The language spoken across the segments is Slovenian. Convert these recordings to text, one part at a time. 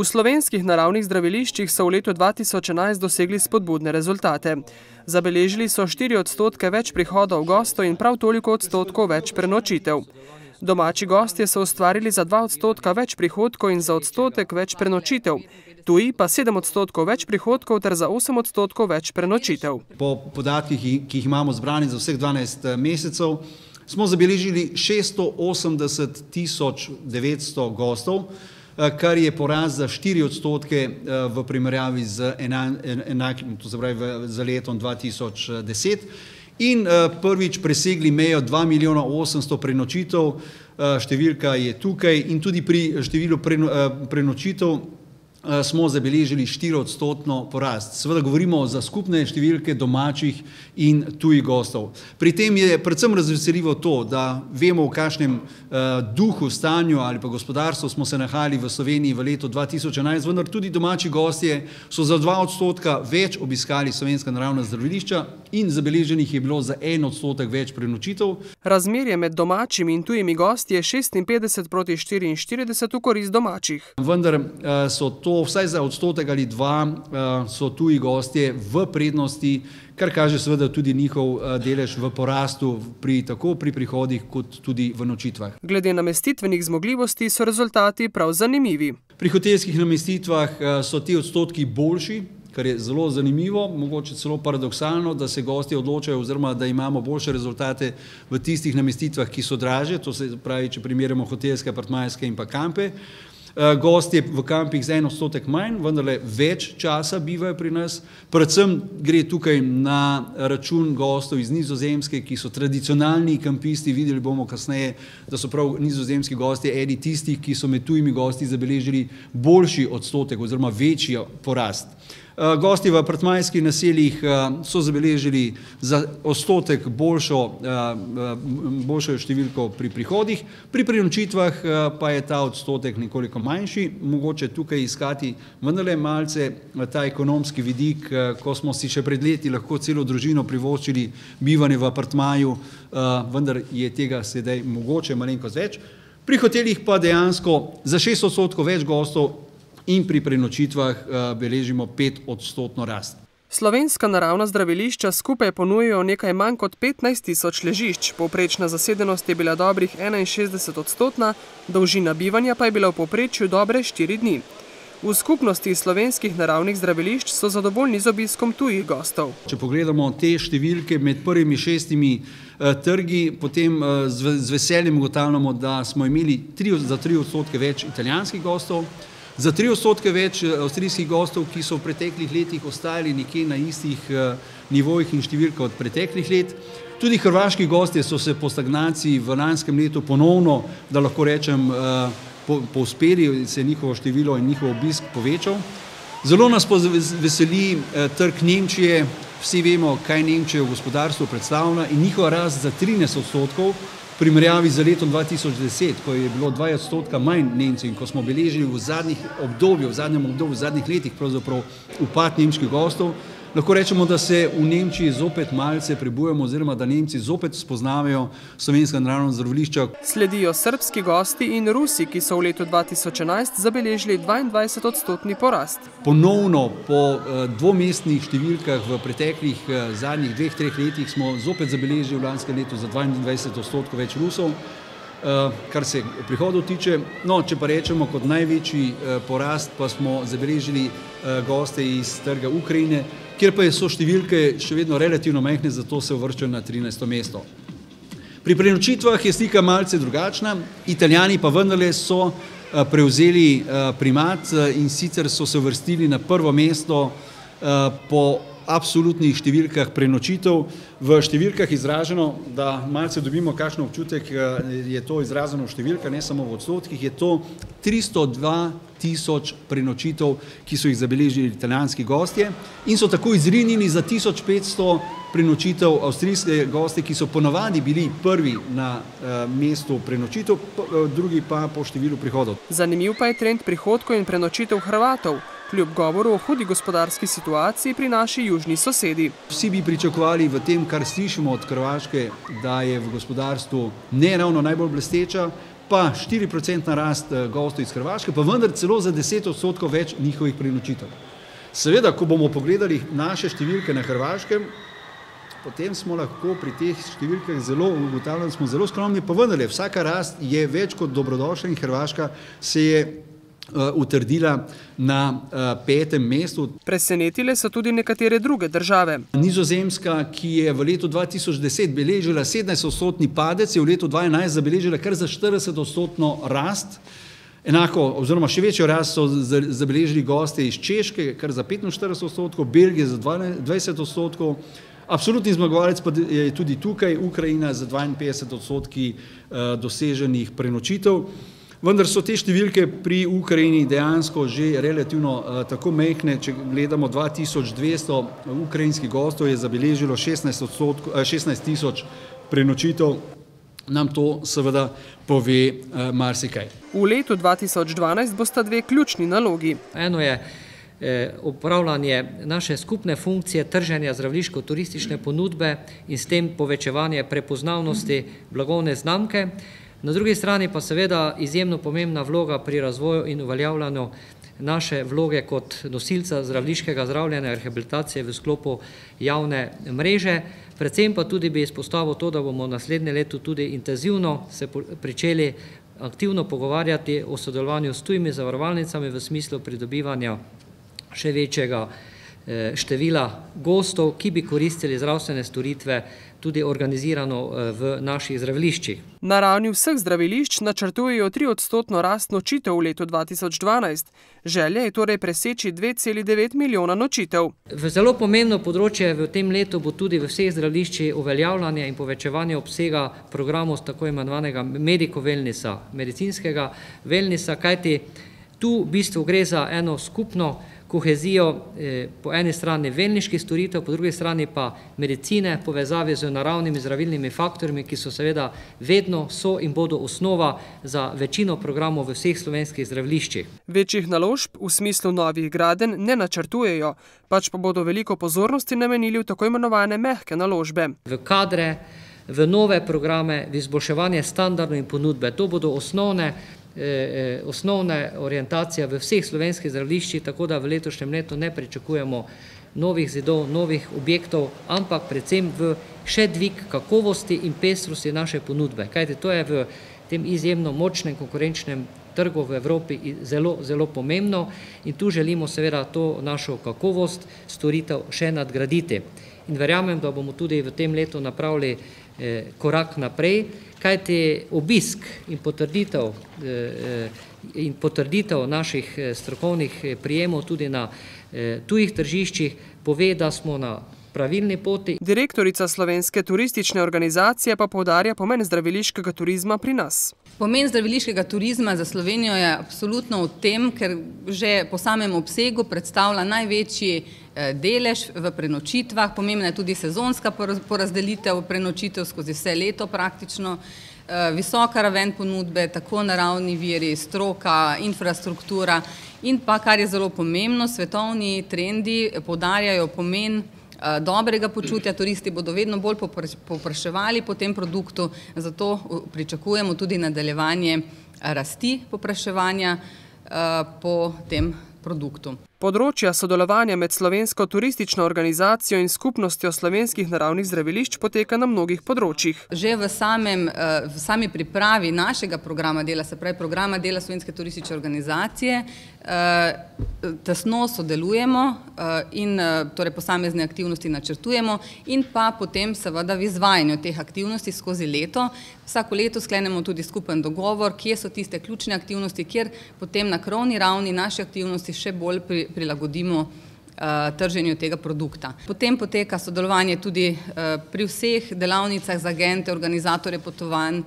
V slovenskih naravnih zdraviliščih so v letu 2011 dosegli spodbudne rezultate. Zabeležili so 4% več prihodov gostov in prav toliko odstotkov več prenočitev. Domači gostje so ustvarili za 2% več prihodkov in za odstotek več prenočitev. Tuji pa 7% več prihodkov ter za 8% več prenočitev. Po podatkih, ki jih imamo zbrani za vseh 12 mesecev, smo zabeležili 680 900 gostov, kar je porast za 4% v primerjavi z enakim, to se pravi za letom 2010. In prvič presegli mejo 2 milijona 800 prenočitev, številka je tukaj in tudi pri številu prenočitev smo zabeležili 4% porast. Seveda govorimo za skupne številke domačih in tujih gostov. Pri tem je predvsem razveseljivo to, da vemo, v kakšnem duhu, stanju ali pa gospodarstvu smo se nahajali v Sloveniji v letu 2011, vendar tudi domači gostje so za 2% več obiskali slovenska naravna zdravilišča in zabeleženih je bilo za 1% več prenočitev. Razmerje med domačimi in tujimi gosti je 56 proti 44 v korist domačih. Vendar so to vsaj za odstotek ali 2 so tuji gostje v prednosti, kar kaže seveda tudi njihov delež v porastu tako pri prihodih kot tudi v nočitvah. Glede namestitvenih zmogljivosti so rezultati prav zanimivi. Pri hotelskih namestitvah so ti odstotki boljši, kar je zelo zanimivo, mogoče celo paradoksalno, da se gostje odločajo oziroma da imamo boljše rezultate v tistih namestitvah, ki so dražje, to se pravi, če primerjamo hotelske, apartmajske in pa kampe. Gostje v kampih za 1% manj, vendarle več časa bivajo pri nas. Predvsem gre tukaj na račun gostov iz Nizozemske, ki so tradicionalni kampisti. Videli bomo kasneje, da so prav nizozemski gostje eni tistih, ki so med tujimi gosti zabeležili boljši odstotek oziroma večji porast. Gosti v apartmajskih naseljih so zabeležili za odstotek boljšo številko pri prihodih, pri prenočitvah pa je ta odstotek nekoliko manjši, mogoče tukaj iskati vendarle malce ta ekonomski vidik, ko smo si še pred leti lahko celo družino privoščili bivanje v apartmaju, vendar je tega sedaj mogoče malenkost več. Pri hotelih pa dejansko za 6% več gostov in pri prenočitvah beležimo 5% rast. Slovenska naravna zdravilišča skupaj ponujajo nekaj manj kot 15 000 ležišč, povprečna zasedenost je bila dobrih 61%, dolžina bivanja pa je bila v povprečju dobre 4 dni. V skupnosti slovenskih naravnih zdravilišč so zadovoljni z obiskom tujih gostov. Če pogledamo te številke med prvimi 6 trgi, potem z veseljem ugotavljamo, da smo imeli za 3% več italijanskih gostov, za 3% več avstrijskih gostov, ki so v preteklih letih ostajali nekje na istih nivojih in številkah od preteklih let. Tudi hrvaški gostje so se po stagnaciji v lanskem letu ponovno, da lahko rečem, povzpeli, se je njihovo število in njihov obisk povečal. Zelo nas veseli trg Nemčije. Vsi vemo, kaj Nemčija v gospodarstvu predstavlja in njihova rast za 13%, v primerjavi z letom 2010, ko je bilo 2% manj Nemcev in ko smo beležili v zadnjem obdobju, v zadnjih letih pravzaprav upad nemških gostov, lahko rečemo, da se v Nemčiji zopet malce prebujamo oziroma da Nemci zopet spoznavajo slovenska naravna zdravilišča. Sledijo srbski gosti in Rusi, ki so v letu 2011 zabeležili 22% porast. Ponovno po dvomestnih številkah v preteklih zadnjih 2-3 letih smo zopet zabeležili v lanskem letu za 22% več Rusov, kar se prihodov tiče. No, če pa rečemo kot največji porast, pa smo zabeležili goste iz trga Ukrajine, kjer pa so številke še vedno relativno majhne, zato se uvrščajo na 13. mesto. Pri prenočitvah je slika malce drugačna, Italijani pa vendarle so prevzeli primat in sicer so se uvrstili na prvo mesto po absolutnih številkah prenočitev. V številkah izraženo, da malce dobimo kakšen občutek, je to izraženo v številkah, ne samo v odstotkih, je to 302 000 prenočitev, ki so jih zabeležili italijanski gostje in so tako izrinili za 1500 prenočitev avstrijske goste, ki so ponavadi bili prvi na mestu prenočitev, drugi pa po številu prihodov. Zanimiv pa je trend prihodkov in prenočitev Hrvatov, kljub govoru o hudi gospodarski situaciji pri naši južni sosedi. Vsi bi pričakovali v tem, kar slišimo od Hrvaške, da je v gospodarstvu ne ravno najbolj blesteča, pa 4% rast gostov iz Hrvaške, pa vendar celo za 10% več njihovih prenočitev. Seveda, ko bomo pogledali naše številke na Hrvaškem, potem smo lahko pri teh številkah ugotavljali, smo zelo skromni, pa vendarle, vsaka rast je več kot dobrodošla in Hrvaška se je utrdila na 5. mestu. Presenetile so tudi nekatere druge države. Nizozemska, ki je v letu 2010 beležila 17% padec, je v letu 2011 zabeležila kar za 40% rast. Enako, oziroma še večjo rast so zabeležili gosti iz Češke, kar za 45%, Belgije za 20%, absolutni zmagovalec pa je tudi tukaj Ukrajina za 52% doseženih prenočitev. Vendar so te številke pri Ukrajini dejansko že relativno tako majhne, če gledamo 2200 ukrajinskih gostov je zabeležilo 16,000 prenočitev, nam to seveda pove marsikaj. V letu 2012 bosta dve ključni nalogi. Eno je upravljanje naše skupne funkcije trženja zdraviliško-turistične ponudbe in s tem povečevanje prepoznavnosti blagovne znamke. Na drugi strani pa seveda izjemno pomembna vloga pri razvoju in uveljavljanju naše vloge kot nosilca zdraviliškega zdravljenja in rehabilitacije v sklopu javne mreže. Predvsem pa tudi bi izpostavil to, da bomo naslednje leto tudi intenzivno se pričeli aktivno pogovarjati o sodelovanju s tujimi zavarovalnicami v smislu pridobivanja še večjega števila gostov, ki bi koristili zdravstvene storitve tudi organizirano v naših zdraviliščih. Na ravni vseh zdravilišč načrtujejo 3% rast nočitev v letu 2012. Želja je torej preseči 2,9 milijona nočitev. Zelo pomembno področje v tem letu bo tudi v vseh zdraviliščih uveljavljanje in povečevanje obsega programov tako imenovanega medico-wellnessa, medicinskega wellnessa, kajti tu v bistvu gre za eno skupno kohezijo po eni strani wellneških storitev, po drugi strani pa medicine, povezavi z naravnimi zdravilnimi faktorji, ki so seveda vedno so in bodo osnova za večino programov v vseh slovenskih zdraviliščih. Večjih naložb v smislu novih gradenj ne načrtujejo, pač pa bodo veliko pozornosti namenili v tako imenovane mehke naložbe. V kadre, v nove programe, v izboljševanje standardov in ponudbe. To bodo osnovne orientacije v vseh slovenskih zdraviliščih, tako da v letošnjem letu ne pričakujemo novih zidov, novih objektov, ampak predvsem v še dvig kakovosti in pestrosti naše ponudbe. Kajti to je v tem izjemno močnem konkurenčnem trgu v Evropi zelo, zelo pomembno in tu želimo seveda to našo kakovost storitev še nadgraditi. In verjamem, da bomo tudi v tem letu napravili korak naprej, kajti obisk in potrditev naših strokovnih prijemov tudi na tujih tržiščih pove, da smo na pravilni poti. Direktorica Slovenske turistične organizacije pa poudarja pomen zdraviliškega turizma pri nas. Pomen zdraviliškega turizma za Slovenijo je absolutno v tem, ker že po samem obsegu predstavlja največji delež v prenočitvah, pomembna je tudi sezonska porazdelitev prenočitev skozi vse leto praktično, visoka raven ponudbe, tako naravni viri, stroka, infrastruktura in pa, kar je zelo pomembno, svetovni trendi poudarjajo pomen dobrega počutja, turisti bodo vedno bolj povpraševali po tem produktu, zato pričakujemo tudi nadaljevanje rasti povpraševanja po tem produktu. Področja sodelovanja med Slovensko turistično organizacijo in skupnostjo slovenskih naravnih zdravilišč poteka na mnogih področjih. Že v sami pripravi našega programa dela, se pravi programa dela Slovenske turistične organizacije, tesno sodelujemo in torej posamezne aktivnosti načrtujemo in pa potem seveda v izvajanju teh aktivnosti skozi leto. Vsako leto sklenemo tudi skupen dogovor, kje so tiste ključne aktivnosti, kjer potem na krovni ravni naše aktivnosti še bolj prilagodimo trženju tega produkta. Potem poteka sodelovanje tudi pri vseh delavnicah za agente, organizatorje potovanj,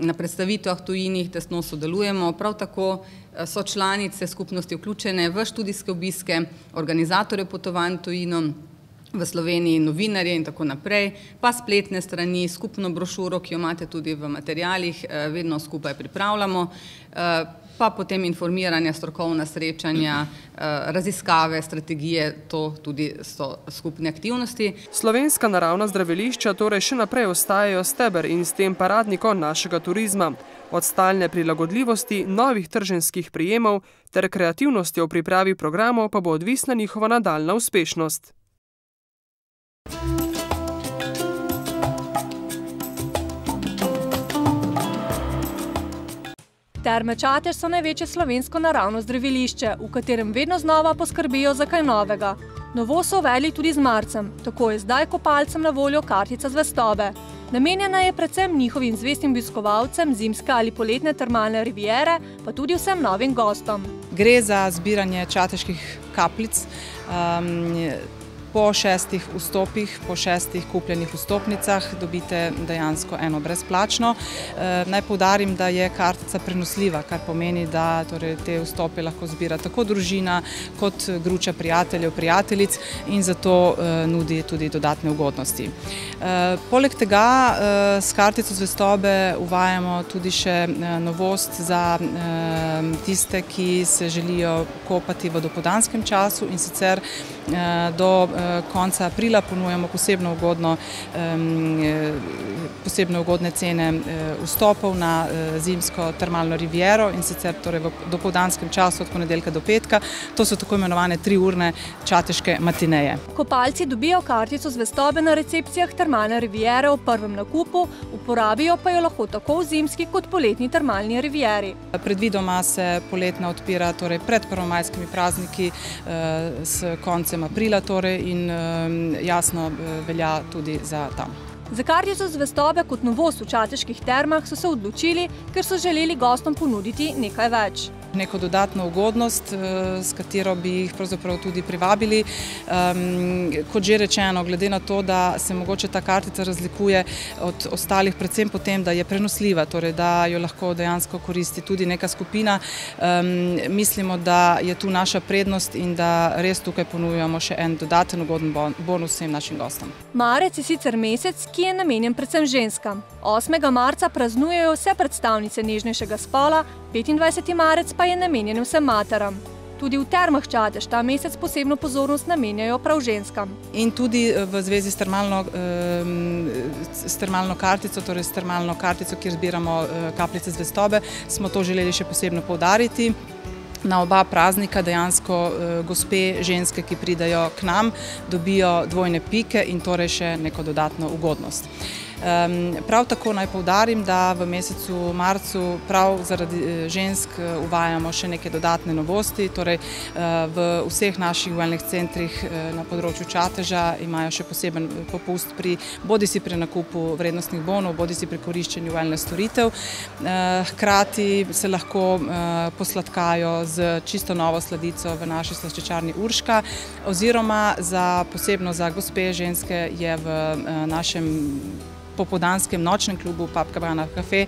na predstavitvah tujinih tesno sodelujemo, prav tako so članice skupnosti vključene v študijske obiske, organizatorje potovanj tujinom v Sloveniji, novinarje in tako naprej, pa spletne strani, skupno brošuro, ki jo imate tudi v materialih, vedno skupaj pripravljamo. pa potem informiranja, strokovna srečanja, raziskave, strategije, to tudi so skupne aktivnosti. Slovenska naravna zdravilišča torej še naprej ostajajo steber in s tem paradni konj našega turizma. Od stalne prilagodljivosti, novih trženjskih prijemov ter kreativnosti v pripravi programov pa bo odvisna njihova nadaljnja uspešnost. Terme Čatež so največje slovensko naravno zdravilišče, v katerem vedno znova poskrbijo za kaj novega. Novost so uvedli tudi z marcem, tako je zdaj kopalcem na voljo kartica zvestobe. Namenjena je predvsem njihovim zvestim obiskovalcem zimske ali poletne termalne riviere, pa tudi vsem novim gostom. Gre za zbiranje čateških kapljic. Po 6 vstopih, po 6 kupljenih vstopnicah dobite dejansko eno brezplačno. Naj poudarim, da je kartica prenosljiva, kar pomeni, da te vstope lahko zbira tako družina kot gruča prijateljev, prijateljic in zato nudi tudi dodatne ugodnosti. Poleg tega s kartico zvestobe uvajamo tudi še novost za tiste, ki se želijo kopati v dopoldanskem času in sicer do konca aprila ponujamo posebno ugodne cene vstopov na zimsko termalno riviero in sicer v dopoldanskem času od ponedeljka do petka. To so tako imenovane 3-urne čateške matineje. Kopalci dobijo kartico zvestobe na recepcijah termalne riviere v prvem nakupu, uporabijo pa jo lahko tako v zimski kot poletni termalni rivieri. Predvidoma se poletna odpira pred prvomajskimi prazniki s koncem aprila in jasno velja tudi za tam. Za kartico zvestobe kot novost v čateških termah so se odločili, ker so želeli gostom ponuditi nekaj več. Neko dodatno ugodnost, s katero bi jih pravzaprav tudi privabili. Kot že rečeno, glede na to, da se mogoče ta kartica razlikuje od ostalih, predvsem potem, da je prenosljiva, torej da jo lahko dejansko koristi tudi neka skupina, mislimo, da je tu naša prednost in da res tukaj ponujamo še en dodaten ugoden bonus vsem našim gostom. Marec je sicer mesec, ki je namenjen predvsem ženskam. 8. marca praznujejo vse predstavnice nežnejšega spola, 25. marec pa je namenjen vsem materam. Tudi v termah Čatež ta mesec posebno pozornost namenjajo prav ženskam. In tudi v zvezi s termalno kartico, torej s termalno kartico, kjer zbiramo kapljice zvestobe, smo to želeli še posebno poudariti. Na oba praznika dejansko gospe, ženske, ki pridajo k nam, dobijo dvojne pike in torej še neko dodatno ugodnost. Prav tako naj poudarim, da v mesecu marcu prav zaradi žensk uvajamo še neke dodatne novosti. Torej v vseh naših wellness centrih na področju Čateža imajo še poseben popust bodisi pri nakupu vrednostnih bonov, bodisi pri koriščenju wellness storitev. Hkrati se lahko posladkajo z čisto novo sladico v naši slaščičarni Urška, oziroma posebno za gospe, ženske je v našem popoldanskem nočnem klubu Pub Cabana Cafe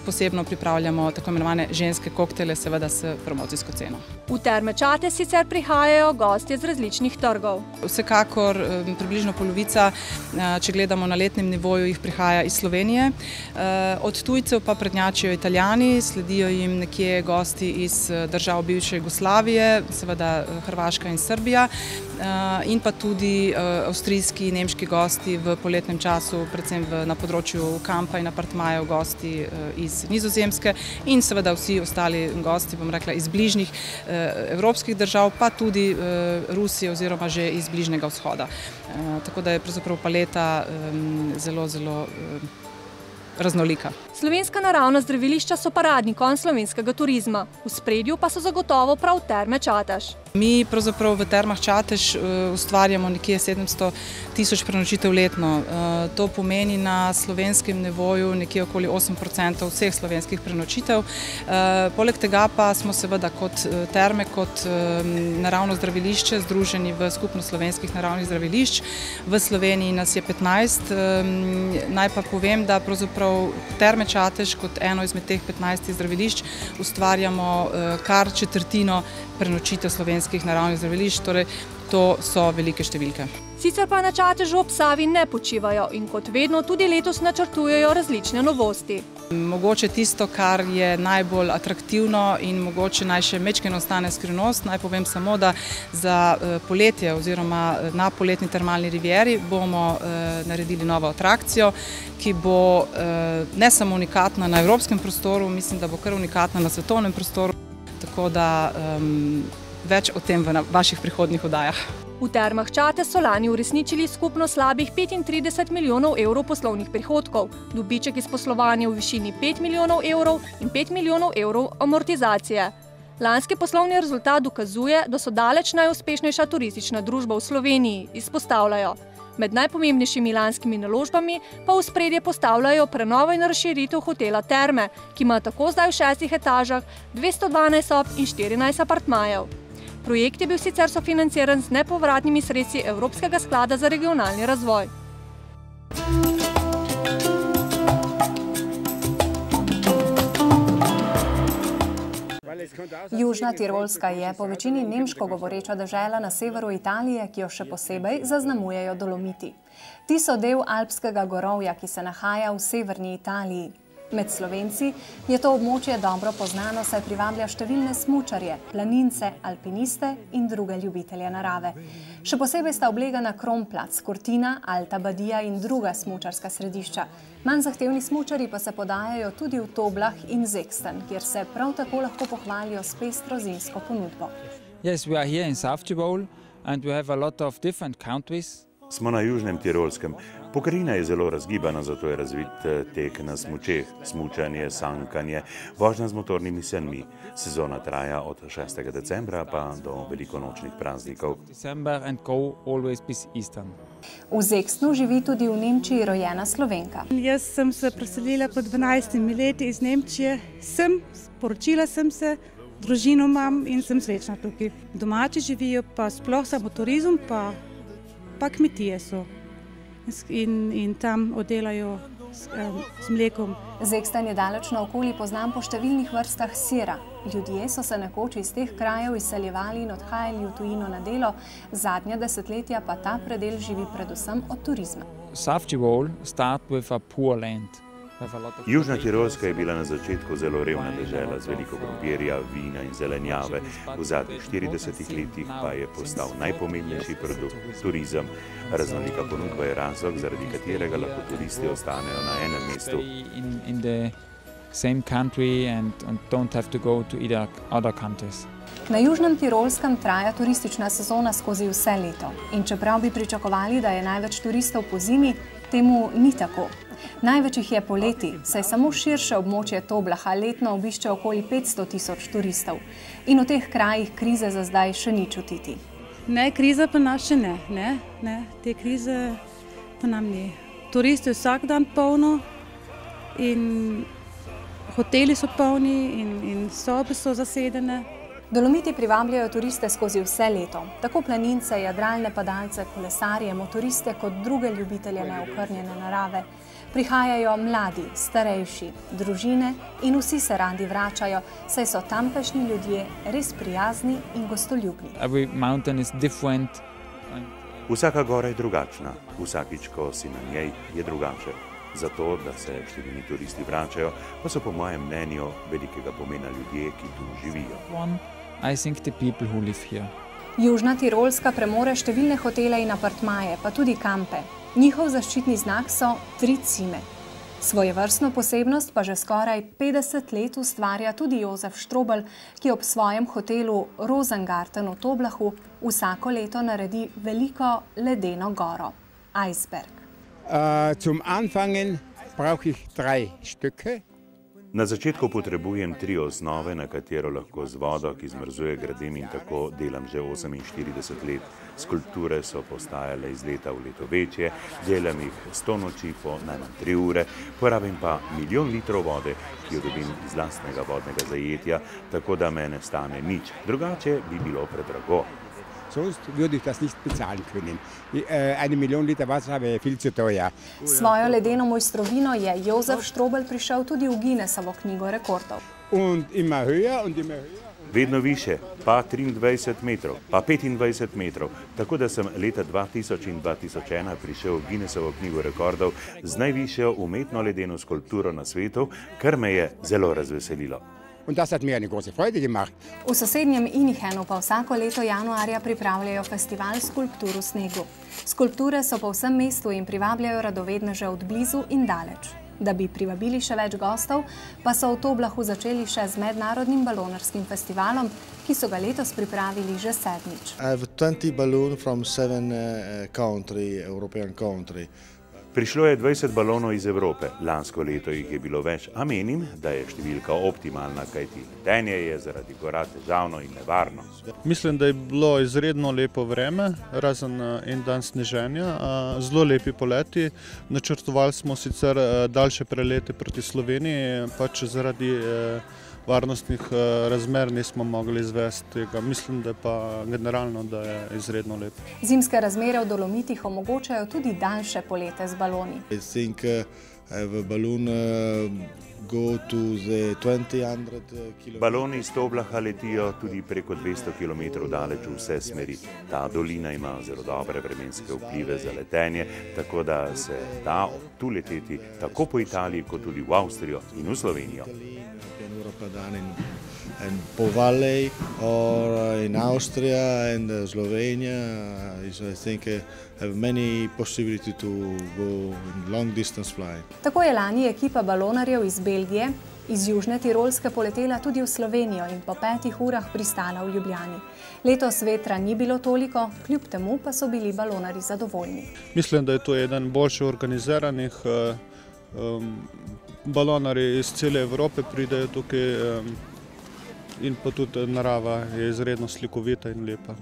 posebno pripravljamo tako imenovane ženske koktele, seveda s promocijsko ceno. V Terme Čatež sicer prihajajo gostje z različnih trgov. Vsekakor približno polovica, če gledamo na letnem nivoju, jih prihaja iz Slovenije. Od tujcev pa prednjačijo Italijani, sledijo jim nekje gosti iz držav bivše Jugoslavije, seveda Hrvaška in Srbija, in pa tudi avstrijski in nemški gosti v poletnem času, predvsem na področju kampa in apartmajev, gosti iz Nizozemske in seveda vsi ostali gosti, bom rekla, iz bližnjih evropskih držav, pa tudi Rusije oziroma že iz bližnjega vzhoda. Tako da je pravzaprav paleta zelo, zelo raznolika. Slovenska naravna zdravilišča so paradni konj slovenskega turizma. V spredju pa so zagotovo prav Terme Čatež. Mi pravzaprav v Termah Čatež ustvarjamo nekje 700.000 prenočitev letno. To pomeni na slovenskem nivoju nekje okoli 8% vseh slovenskih prenočitev. Poleg tega pa smo seveda kot terme, kot naravno zdravilišče združeni v skupnost slovenskih naravnih zdravilišč. V Sloveniji nas je 15. Naj pa povem, da pravzaprav Terme Čatež kot eno izmed teh 15 zdravilišč ustvarjamo kar četrtino prenočitev slovenskih naravnih zdravilišč, torej to so velike številke. Sicer pa na Čatežu ob Savi ne počivajo in kot vedno tudi letos načrtujejo različne novosti. Mogoče tisto, kar je najbolj atraktivno in mogoče naj še majčkeno ostane skrivnost, naj povem samo, da za poletje oziroma na poletni termalni rivieri bomo naredili novo atrakcijo, ki bo ne samo unikatna na evropskem prostoru, mislim, da bo kar unikatna na svetovnem prostoru, tako da več o tem v vaših prihodnjih oddajah. V Termah Čatež so lani uresničili skupno slabih 35 milijonov evrov poslovnih prihodkov, dobiček iz poslovanja v višini 5 milijonov evrov in 5 milijonov evrov amortizacije. Lanski poslovni rezultat dokazuje, da so daleč najuspešnejša turistična družba v Sloveniji, izpostavljajo. Med najpomembnejšimi lanskimi naložbami pa v ospredje postavljajo prenovo in razširitev hotela Terme, ki ima tako zdaj v 6 etažah 212 sob in 14 apartmajev. Projekt je bil sicer sofinanciran z nepovratnimi sredstvi Evropskega sklada za regionalni razvoj. Južna Tirolska je po večini nemško govoreča dežela na severu Italije, ki jo še posebej zaznamujejo Dolomiti. Ti so del Alpskega gorovja, ki se nahaja v severni Italiji. Med Slovenci je to območje dobro poznano, saj privablja številne smučarje, planince, alpiniste in druge ljubitelje narave. Še posebej sta oblegana Kronplatz, Cortina, Alta Badia in druga smučarska središča. Manj zahtevni smučarji pa se podajajo tudi v Toblah in Sexten, kjer se prav tako lahko pohvalijo s pestro zimsko ponudbo. Yes, we are here in South Tyrol and we have a lot of different countries. Smo na Južnem Tirolskem. Pokrajina je zelo razgibana, zato je razvit tek na smučeh, smučanje, sankanje, vožnja z motornimi sanmi. Sezona traja od 6. decembra pa do velikonočnih praznikov. V Sextnu živi tudi v Nemčiji rojena Slovenka. Jaz sem se preselila po 12 leti iz Nemčije. Poročila sem se, družino imam in sem srečna tukaj. Domači živijo pa sploh samo turizem, pa kmetije so. In tam oddelajo z mlekom. Sexten je daleč naokoli poznan po številnih vrstah sira. Ljudje so se nekoč iz teh krajev izseljevali in odhajali v tujino na delo, zadnja desetletja pa ta predel živi predvsem od turizma. South Tyrol start with a poor land. Južna Tirolska je bila na začetku zelo revna dežela z veliko krompirja, vina in zelenjave. V zadnjih 40 letih pa je postal najpomembnejši produkt turizem. Raznolika ponudba je razlog, zaradi katerega lahko turisti ostanejo na enem mestu. Na Južnem Tirolskem traja turistična sezona skozi vse leto. In čeprav bi pričakovali, da je največ turistov po zimi, temu ni tako. Največ jih je poleti, saj samo širše območje Toblaha letno obišče okoli 500 000 turistov. In v teh krajih krize za zdaj še ni čutiti. Ne, kriza pa nas še ne. Te krize pa nam ni. Turisti vsak dan polno in hoteli so polni in sobe so zasedene. Dolomiti privabljajo turiste skozi vse leto, tako planince, jadralne padalce, kolesarje, motoriste kot druge ljubitelje neokrnjene narave. Prihajajo mladi, starejši, družine in vsi se radi vračajo, saj so tamkajšnji ljudje res prijazni in gostoljubni. Vsaka gora je drugačna, vsakič, ko si na njej, je drugače. Zato, da se številni turisti vračajo, pa so po mojem mnenju velikega pomena ljudje, ki tu živijo. Južna Tirolska premore številne hotele in apartmaje, pa tudi kampe. Njihov zaščitni znak so 3 cime. Svojevrstno posebnost pa že skoraj 50 let ustvarja tudi Jozef Štrobelj, ki ob svojem hotelu Rosengarten v Toblahu vsako leto naredi veliko ledeno goro, Eisberg. Zum Anfangen brauche ich 3 Stücke. Na začetku potrebujem 3 osnove, na katero lahko z vodo, ki zmrzuje, gradim in tako delam že 48 let. Skulpture so postajale iz leta v leto večje, delam jih 100 noči po najmanj 3 ure, porabim pa 1 milijon litrov vode, ki jo dobim iz lastnega vodnega zajetja, tako da me ne stane nič. Drugače bi bilo predrago. Sonst würde ich das nicht bezahlen können. 1 Million Liter Wasser wäre viel zu teuer. Svojo ledeno mojstrovino je Jozef Štrobelj prišel tudi v Guinnessovo knjigo rekordov. Und immer höher und immer höher. vedno više, pa 23 metrov, pa 25 metrov, tako da sem leta 2000 in 2001 prišel v Guinnessovo knjigo rekordov z najvišjo umetno ledeno skulpturo na svetu, kar me je zelo razveselilo. V sosednjem Inihenu pa vsako leto januarja pripravljajo festival skulptur v snegu. Skulpture so po vsem mestu in privabljajo radovedneže od blizu in daleč. Da bi privabili še več gostov, pa so v Toblahu začeli še z mednarodnim balonarskim festivalom, ki so ga letos pripravili že 7. I have 20 balloons from 7 European countries. Prišlo je 20 balonov iz Evrope, lansko leto jih je bilo več, a menim, da je številka optimalna, kajti letenje je zaradi gora težavno in nevarno. Mislim, da je bilo izredno lepo vreme, razen en dan sneženja, zelo lepi poleti. Načrtovali smo sicer daljše prelete proti Sloveniji, pač zaradi varnostnih razmer nismo mogli izvesti tega. Mislim, da pa generalno, da je izredno lepo. Zimske razmere v Dolomitih omogočajo tudi daljše polete z baloni. I think I have a balloon go to the 200 km. Baloni iz Toblaha letijo tudi preko 200 km daleč v vse smeri. Ta dolina ima zelo dobre vremenske vplive za letenje, tako da se da tu leteti tako po Italiji, kot tudi v Avstrijo in v Slovenijo. And Po Valley or in Austria and Slovenia, I think have many possibility to go in long distance flying. Tako je lani ekipa balonarjev iz Belgije iz Južne Tirolske poletela tudi v Slovenijo in po 5 urah pristala v Ljubljani. Letos vetra ni bilo toliko, kljub temu pa so bili balonarji zadovoljni. Mislim, da je to eden boljše organiziranih. Balonarji iz cele Evrope pridejo tukaj in pa tudi narava je izredno slikovita in lepa.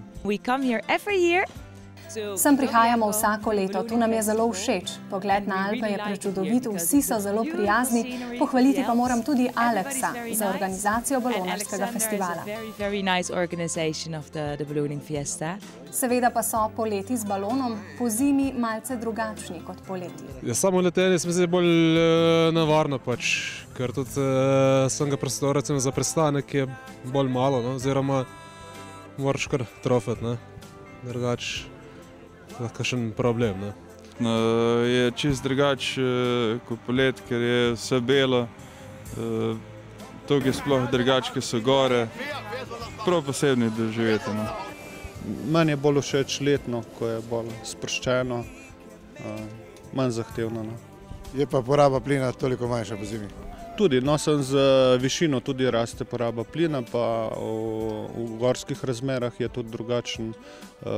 Sem prihajamo vsako leto, tu nam je zelo všeč. Pogled na Alpe je prečudovit, vsi so zelo prijazni, pohvaliti pa moram tudi Aleksa za organizacijo balonarskega festivala. Seveda pa so poleti z balonom po zimi malce drugačni kot poleti. Samo letenje se mi zdi bolj nevarno, ker tudi samega prostora za prestanek je bolj malo, oziroma moraš kar trofati, drugače kakšen problem. Je čist drugače kot polet, ker je vse belo, tukaj sploh drugače, ki so gore, prav posebni doživeti. Meni je bolj všeč letno, ko je bolj sproščeno, manj zahtevno. Je pa poraba plina toliko manjša po zimi? Tudi, sem z višino tudi raste poraba plina, pa v gorskih razmerah je tudi drugačen,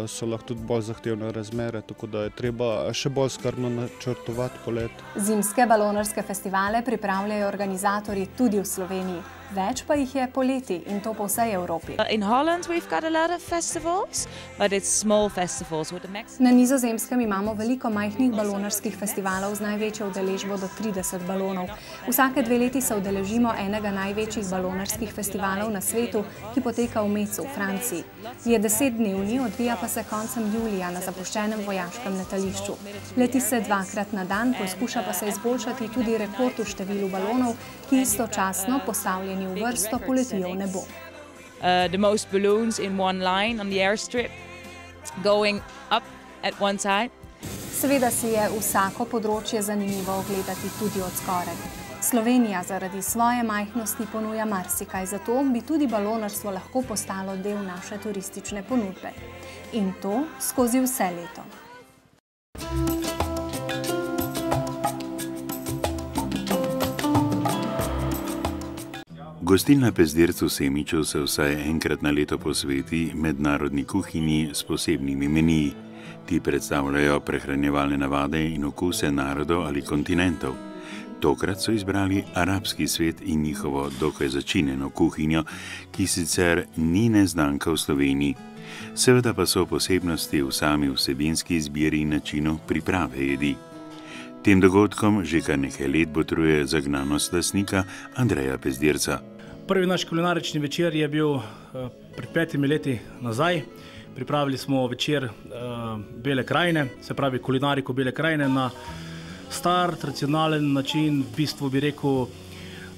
so lahko tudi bolj zahtevne razmere, tako da je treba še bolj skrbno načrtovati polet. Zimske balonarske festivale pripravljajo organizatorji tudi v Sloveniji. Več pa jih je poleti in to po vsej Evropi. Na Nizozemskem imamo veliko majhnih balonarskih festivalov z največjo udeležbo do 30 balonov. Vsake 2 leti se udeležimo enega največjih balonarskih festivalov na svetu, ki poteka v Metzu v Franciji. Je 10-dnevni, odvija pa se koncem julija na zapuščenem vojaškem letališču. Leti se 2-krat na dan, poskuša pa se izboljšati tudi rekord v številu balonov, ki istočasno postavljeni v vrsto poletijo v nebo. The most balloons in one line on the airstrip going up at one side. Seveda si je vsako področje zanimivo ogledati tudi od skoraj. Slovenija zaradi svoje majhnosti ponuja marsikaj, zato bi tudi balonarstvo lahko postalo del naše turistične ponudbe. In to skozi vse leto. Gostilna Pezdirc v Semiču se vsaj enkrat na leto posveti mednarodni kuhinji s posebnimi meniji. Ti predstavljajo prehranjevalne navade in okuse narodov ali kontinentov. Tokrat so izbrali arabski svet in njihovo dokaj začinjeno kuhinjo, ki sicer ni neznanka v Sloveniji. Seveda pa so posebnosti v sami vsebinski izbiri in načinu priprave jedi. Tem dogodkom že kar nekaj let botruje zagnanost lastnika Andreja Pezdirca. Prvi naš kulinarični večer je bil pred 5 leti nazaj. Pripravili smo večer Bele krajine, se pravi kulinariko Bele krajine na star, tradicionalen način, v bistvu bi rekel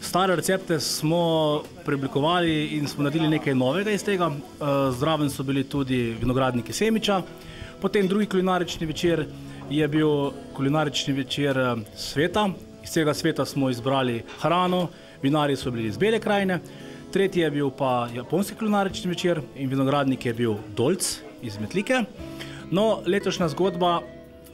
Stare recepte smo preoblikovali in smo naredili nekaj novega iz tega. Zraven so bili tudi vinogradniki semiča. Potem drugi kulinarični večer je bil kulinarični večer sveta. Iz tega sveta smo izbrali hrano, vinarji so bili iz Bele krajine. Tretji je bil pa japonski kulinarični večer in vinogradnik je bil Dolc iz Metlike. No, letošnja zgodba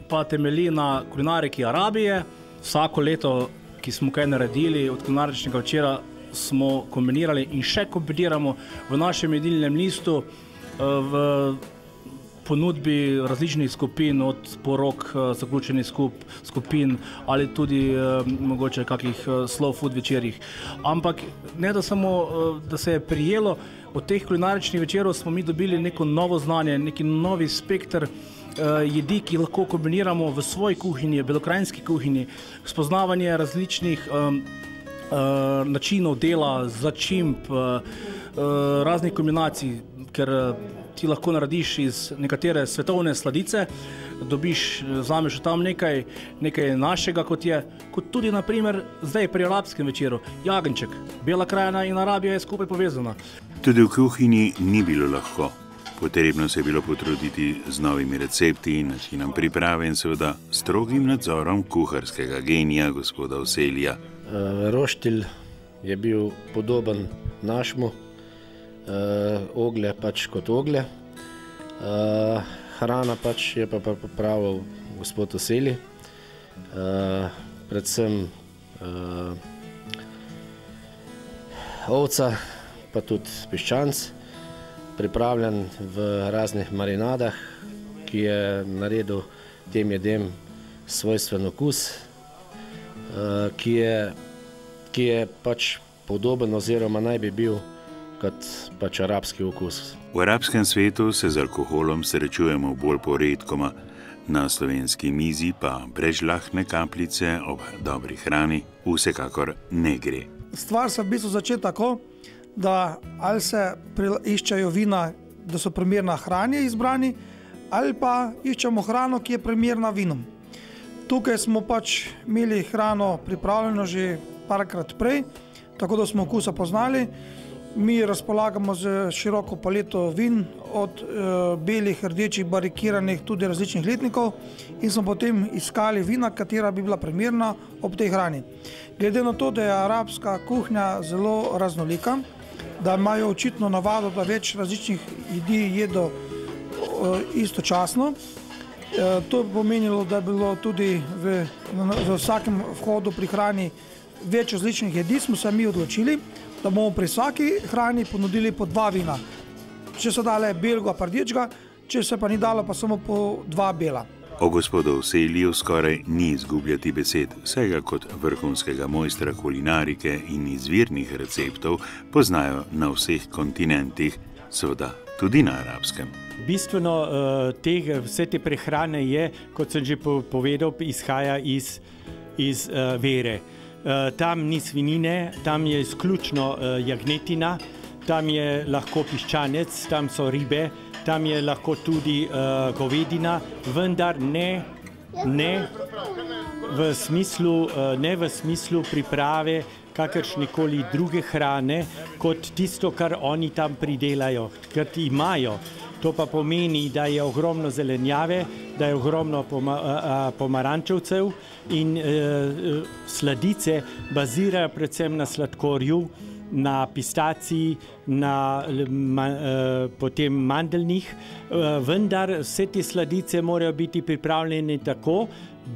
pa temelji na kulinariki Arabije. Vsako leto, ki smo kaj naredili od kulinaričnega večera, smo kombinirali in še kombiniramo v našem jedilnem listu v ponudbi različnih skupin, od porok, zaključenih skupin ali tudi mogoče kakih slow food večerjih. Ampak ne da samo, da se je prijelo, od teh kulinaričnih večerov smo mi dobili neko novo znanje, neki novi spektr jedi, ki lahko kombiniramo v svoji kuhinji, belokrajinski kuhinji, spoznavanje različnih načinov dela, začimb, raznih kombinacij, ker ti lahko narediš iz nekatere svetovne sladice, vzameš tam nekaj našega, kot tudi naprimer zdaj pri arabskem večeru, jagenjček. Bela krajina in Arabija je skupaj povezana. Tudi v kuhinji ni bilo lahko. Potrebno se je bilo potruditi z novimi recepti in načinom priprave in seveda strogim nadzorom kuharskega genija gospoda Vselija. Roštilj je bil podoben našemu, oglje pač kot oglje. Hrana pač je pa pripravil gospod Vselij, predvsem ovca, pa tudi piščanc, pripravljen v raznih marinadah, ki je naredil tem jedem svojstven okus, ki je pač podoben oziroma naj bi bil kot pač arabski okus. V arabskem svetu se z alkoholom srečujemo bolj poredkoma, na slovenski mizi pa brez žlahtne kapljice ob dobri hrani vsekakor ne gre. Stvar se v bistvu začne tako, da ali se iščejo vina, da so primerna hrani izbrani, ali pa iščemo hrano, ki je primerna vinom. Tukaj smo pač imeli hrano pripravljeno že parkrat prej, tako da smo okusa poznali. Mi razpolagamo z široko paleto vin, od belih, rdečih, barikiranih, tudi različnih letnikov in smo potem iskali vina, katera bi bila primerna ob tej hrani. Glede na to, da je arabska kuhnja zelo raznolika, da imajo očitno navado, da več različnih jedi jedo istočasno. To je pomenilo, da je bilo tudi v vsakem vhodu pri hrani več različnih jedi, smo se mi odločili, da bomo pri vsaki hrani ponudili po 2 vina. Če so dale belgo pa rdečega, če se pa ni dalo pa samo po 2 bela. O gospodu Vseliju skoraj ni izgubljati besed, saj ga kot vrhunskega mojstra kulinarike in izvirnih receptov poznajo na vseh kontinentih, seveda tudi na arabskem. Bistveno vse te prehrane je, kot sem že povedal, izhaja iz vere. Tam ni svinjine, tam je izključno jagnetina, tam je lahko piščanec, tam so ribe, tam je lahko tudi govedina, vendar ne v smislu priprave kakršnekoli druge hrane, kot tisto, kar oni tam pridelajo, ker imajo. To pa pomeni, da je ogromno zelenjave, da je ogromno pomarančevcev in sladice bazirajo predvsem na sladkorju, na pistaciji, potem mandeljnih, vendar vse te sladice morajo biti pripravljene tako,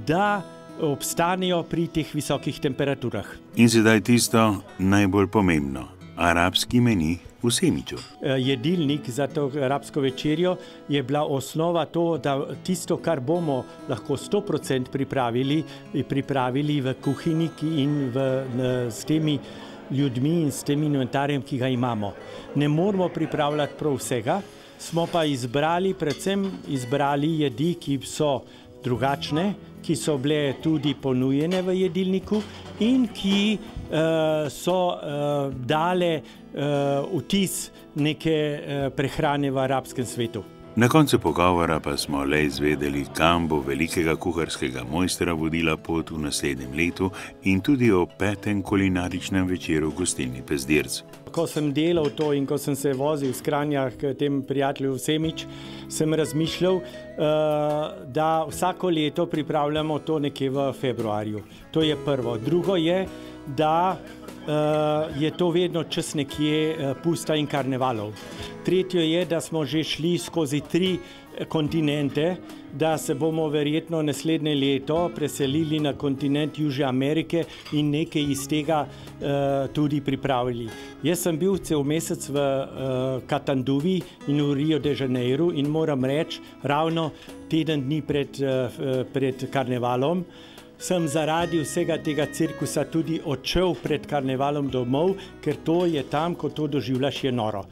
da obstanejo pri teh visokih temperaturah. In sedaj tisto najbolj pomembno, arabski meni v semiču. Jedilnik za to arabsko večerjo je bila osnova to, da tisto, kar bomo lahko 100% pripravili v kuhinji in s temi ljudmi in s tem inventarjem, ki ga imamo. Ne moramo pripravljati prav vsega, smo pa predvsem izbrali jedi, ki so drugačne, ki so bile tudi ponujene v jedilniku in ki so dale vtis neke prehrane v arabskem svetu. Na koncu pogovora pa smo le izvedeli, kam bo velikega kuharskega mojstra vodila pot v naslednjem letu in tudi o 5. kulinaričnem večeru v gostilni Pezdirc. Ko sem delal to in ko sem se vozil s Kranja k tem prijatelju Semič, sem razmišljal, da vsako leto pripravljamo to nekje v februarju. To je prvo. Drugo je, da je to vedno čas nekje pusta in karnevalov. Tretje je, da smo že šli skozi 3 kontinente, da se bomo verjetno naslednje leto preselili na kontinent Južne Amerike in nekaj iz tega tudi pripravili. Jaz sem bil cel mesec v Katanduvi in v Rio de Janeiro in moram reči, ravno teden dni pred karnevalom, sem zaradi vsega tega cirkusa tudi odšel pred karnevalom domov, ker to je tam, ko to doživljaš, je noro.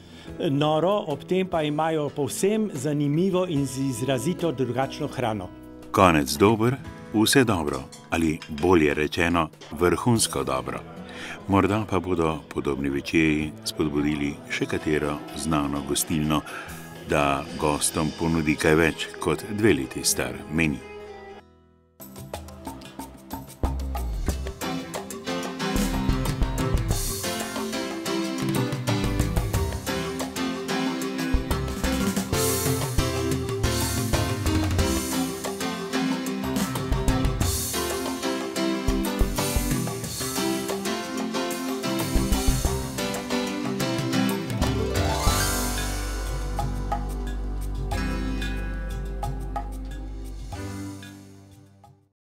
Noro, ob tem pa imajo povsem zanimivo in izrazito drugačno hrano. Konec dober, vse dobro, ali bolje rečeno, vrhunsko dobro. Morda pa bodo podobni večeri spodbudili še katero znano gostilno, da gostom ponudi kaj več kot 2 leti star meni.